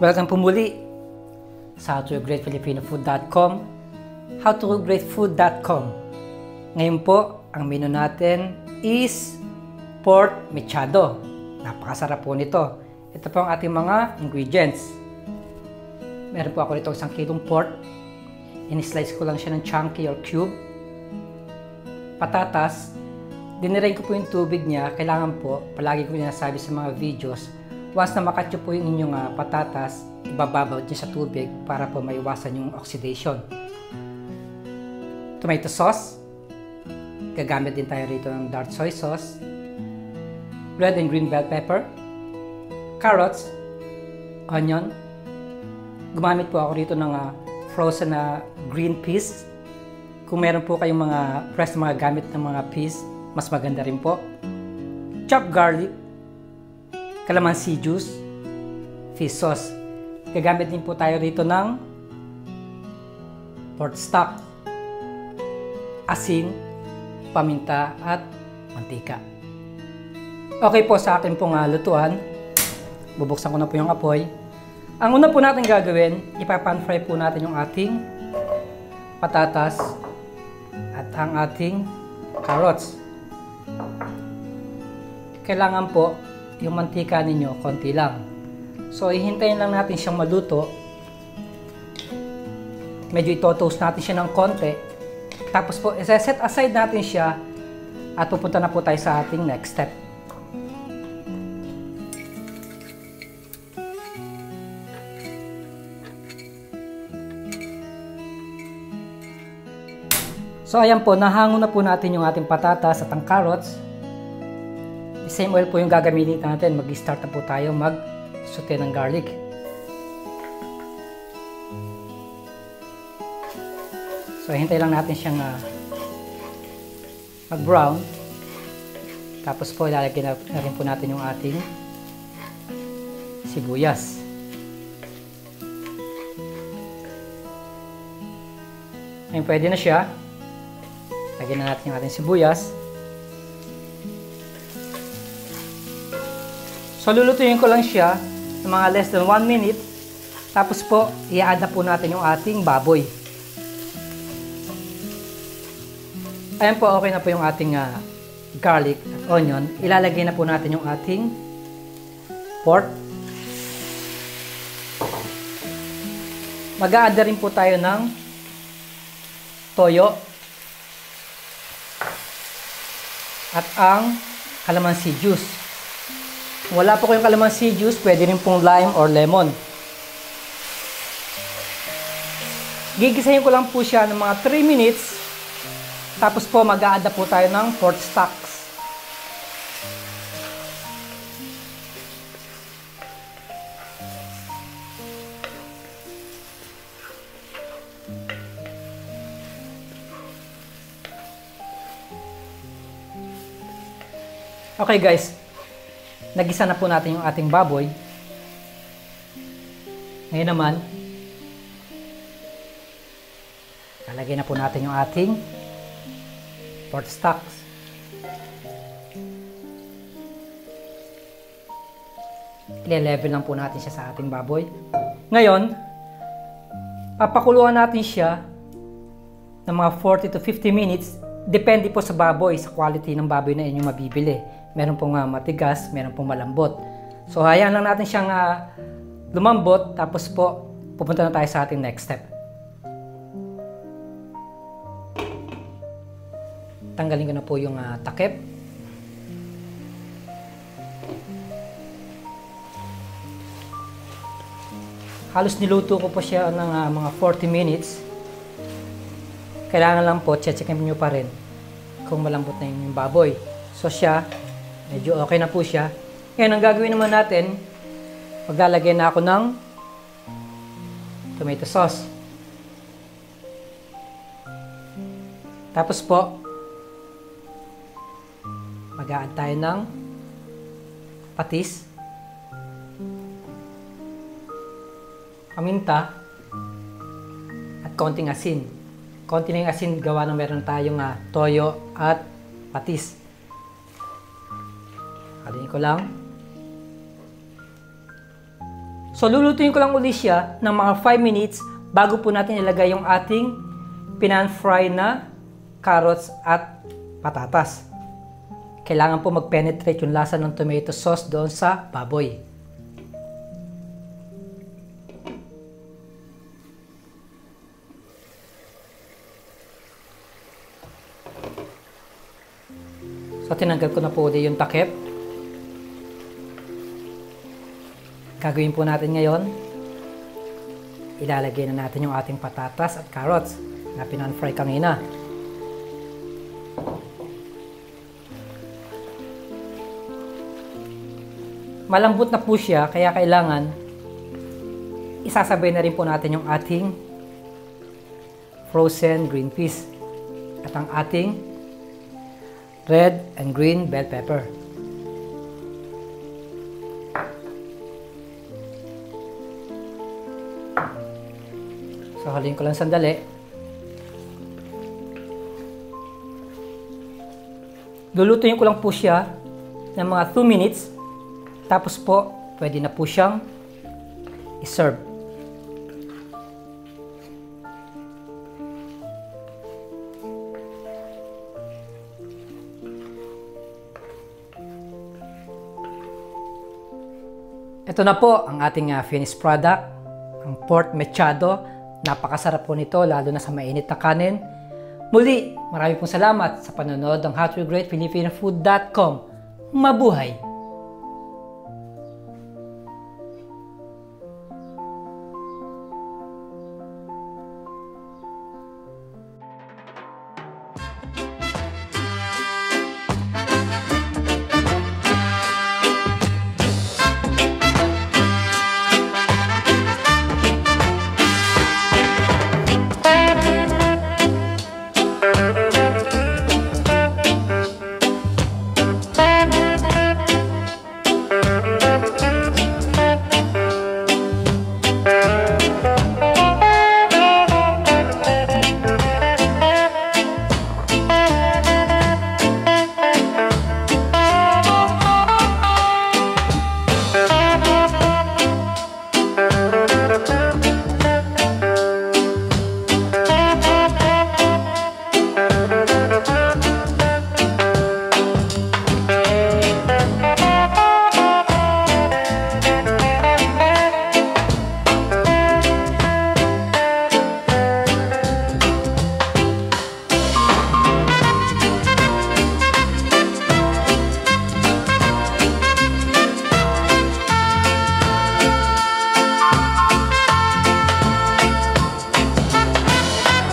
Welcome po muli sa howtogreatfilipinofood.com, howtogreatfood.com. Ngayon po, ang menu natin is pork mechado. Napakasarap po nito. Ito po ang ating mga ingredients. Meron po ako rito 1 kilong pork. In-slice ko lang siya ng chunky or cube. Patatas. Dinirain ko po yung tubig niya. Kailangan po, palagi ko sinasabi sa mga videos, once na makatyo po yung inyong patatas, ibababaw niyo sa tubig para po maiwasan yung oxidation. Tomato sauce. Gagamit din tayo rito ng dark soy sauce. Red and green bell pepper. Carrots. Onion. Gumamit po ako rito ng frozen na green peas. Kung meron po kayong mga fresh na mga gamit ng mga peas, mas maganda rin po. Chopped garlic. Calamansi juice, fish sauce. Gagamit din po tayo rito ng pork stock, asin, paminta, at mantika. Okay po sa akin pong lutuan. Bubuksan ko na po yung apoy. Ang una po natin gagawin, ipapan-fry po natin yung ating patatas at ang ating carrots. Kailangan po yung mantika ninyo, konti lang. So, ihintayin lang natin siyang maluto. Medyo ito-toast natin siya ng konti. Tapos po, set aside natin siya at pupunta na po tayo sa ating next step. So, ayan po, nahango na po natin yung ating patatas at ang carrots. Same oil po yung gagamitin natin. Mag-start na po tayo mag-saute ng garlic. So, hintay lang natin siyang mag-brown. Tapos po, ilalagay na rin po natin yung ating sibuyas. Ngayon, pwede na siya. Lagyan na natin yung ating sibuyas. So, lulutuin ko lang siya ng mga less than 1 minute. Tapos po, i-add na po natin yung ating baboy. Ayan po, okay na po yung ating garlic at onion. Ilalagay na po natin yung ating pork. Mag-a-add na rin po tayo ng toyo at ang calamansi juice. Kung wala po kayong calamansi juice, pwede rin pong lime or lemon. Gigisahin ko lang po siya ng mga 3 minutes. Tapos po, mag-a-add na po tayo ng pork stocks. Okay guys. Nagisa na po natin yung ating baboy. Ngayon naman, lalagay na po natin yung ating pork stocks. I-level lang po natin siya sa ating baboy. Ngayon, papakuluan natin siya ng mga 40 to 50 minutes. Depende po sa baboy, sa quality ng baboy na inyong mabibili. Meron pong matigas, meron pong malambot. So, hayaan lang natin siyang lumambot. Tapos po, pupunta na tayo sa ating next step. Tanggalin ko na po yung takip. Halos niluto ko po siya ng mga 40 minutes. Kailangan lang po, checkin nyo pa rin kung malambot na yung baboy. So, siya, medyo okay na po siya. Ngayon, ang gagawin naman natin, maglalagay na ako ng tomato sauce. Tapos po, mag-a-add tayo ng patis, paminta, at konting asin. Konti ng asin gawa ng meron tayong toyo at patis. Halin ko lang. So lulutuin ko lang uli siya ng mga 5 minutes bago po natin ilagay yung ating pinan-fry na carrots at patatas. Kailangan po mag-penetrate yung lasa ng tomato sauce doon sa baboy. So tinanggal ko na po ulit yung takip. Gagawin po natin ngayon, ilalagay na natin yung ating patatas at carrots na pinan-fry kanina. Malambot na po siya, kaya kailangan isasabay na rin po natin yung ating frozen green peas at ang ating red and green bell pepper. So, haluin ko lang sandali. Lulutuin ko lang po siya ng mga 2 minutes. Tapos po, pwede na po siyang i-serve. Ito na po ang ating finished product, ang pork mechado. Napakasarap po nito, lalo na sa mainit na kanin. Muli, maraming pong salamat sa panonood ng howtogreatfilipinofood.com. Mabuhay!